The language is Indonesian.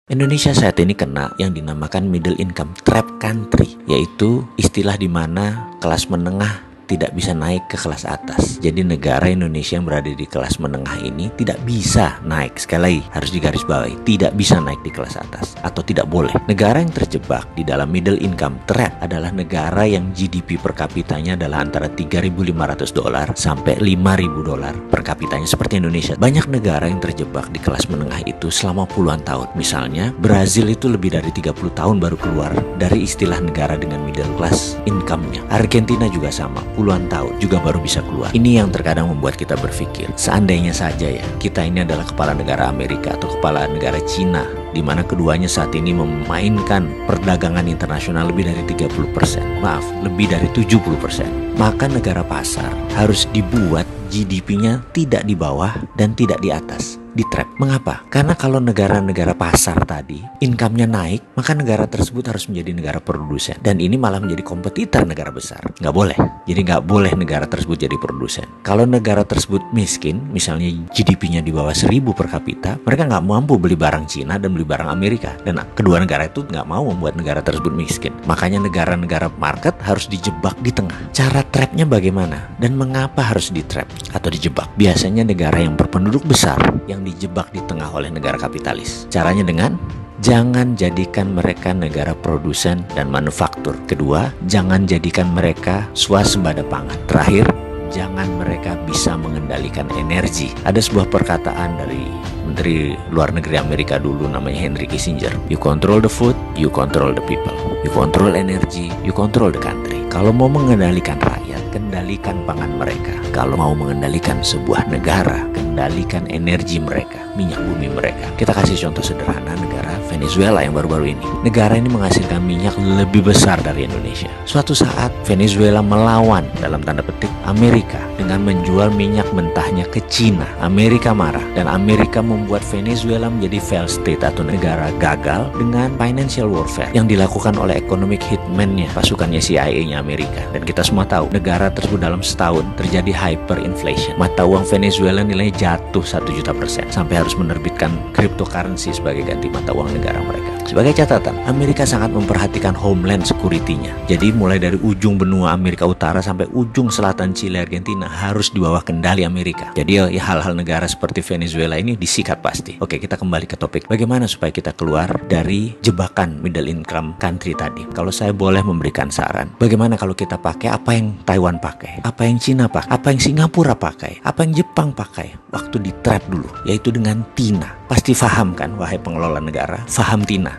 Indonesia saat ini kena yang dinamakan middle income trap country, yaitu istilah di mana kelas menengah tidak bisa naik ke kelas atas. Jadi negara Indonesia yang berada di kelas menengah ini tidak bisa naik. Sekali lagi harus digarisbawahi, tidak bisa naik di kelas atas atau tidak boleh. Negara yang terjebak di dalam middle income trap adalah negara yang GDP per kapitanya adalah antara $3.500 sampai $5.000 per kapitanya seperti Indonesia. Banyak negara yang terjebak di kelas menengah itu selama puluhan tahun. Misalnya Brazil itu lebih dari 30 tahun baru keluar dari istilah negara dengan middle class income-nya. Argentina juga sama, puluhan tahun juga baru bisa keluar. Ini yang terkadang membuat kita berpikir, seandainya saja ya kita ini adalah kepala negara Amerika atau kepala negara Cina, di mana keduanya saat ini memainkan perdagangan internasional lebih dari 30%, lebih dari 70%. Maka negara pasar harus dibuat GDP-nya tidak di bawah dan tidak di atas, di trap. Mengapa? Karena kalau negara-negara pasar tadi income-nya naik, maka negara tersebut harus menjadi negara produsen. Dan ini malah menjadi kompetitor negara besar. Nggak boleh. Jadi nggak boleh negara tersebut jadi produsen. Kalau negara tersebut miskin, misalnya GDP-nya di bawah 1.000 per kapita, mereka nggak mampu beli barang Cina dan beli barang Amerika. Dan kedua negara itu nggak mau membuat negara tersebut miskin. Makanya negara-negara market harus dijebak di tengah. Cara trapnya bagaimana? Dan mengapa harus di trap atau dijebak? Biasanya negara yang berpenduduk besar yang dijebak di tengah oleh negara kapitalis. Caranya dengan jangan jadikan mereka negara produsen dan manufaktur. Kedua, jangan jadikan mereka swasembada pangan. Terakhir, jangan mereka bisa mengendalikan energi. Ada sebuah perkataan dari Menteri Luar Negeri Amerika dulu namanya Henry Kissinger. You control the food, you control the people. You control energy, you control the country. Kalau mau mengendalikan rakyat, kendalikan pangan mereka. Kalau mau mengendalikan sebuah negara, kendalikan energi mereka, minyak bumi mereka. Kita kasih contoh sederhana negara Venezuela yang baru-baru ini. Negara ini menghasilkan minyak lebih besar dari Indonesia. Suatu saat Venezuela melawan dalam tanda petik Amerika dengan menjual minyak mentahnya ke Cina. Amerika marah dan Amerika membuat Venezuela menjadi failed state atau negara gagal dengan financial warfare yang dilakukan oleh economic hitman-nya, pasukannya CIA-nya Amerika. Dan kita semua tahu negara tersebut dalam setahun terjadi hyperinflation. Mata uang Venezuela nilainya jatuh 1.000.000% sampai harus menerbitkan cryptocurrency sebagai ganti mata uang negara mereka. Sebagai catatan, Amerika sangat memperhatikan homeland security-nya. Jadi mulai dari ujung benua Amerika Utara sampai ujung selatan Chile, Argentina harus di bawah kendali Amerika. Jadi ya hal-hal negara seperti Venezuela ini disikat pasti. Oke, kita kembali ke topik. Bagaimana supaya kita keluar dari jebakan middle income country tadi? Kalau saya boleh memberikan saran, bagaimana kalau kita pakai apa yang Taiwan pakai, apa yang Cina pakai, apa yang Singapura pakai, apa yang Jepang pakai waktu di trap dulu, yaitu dengan TINA. Pasti paham kan, wahai pengelola negara, paham TINA.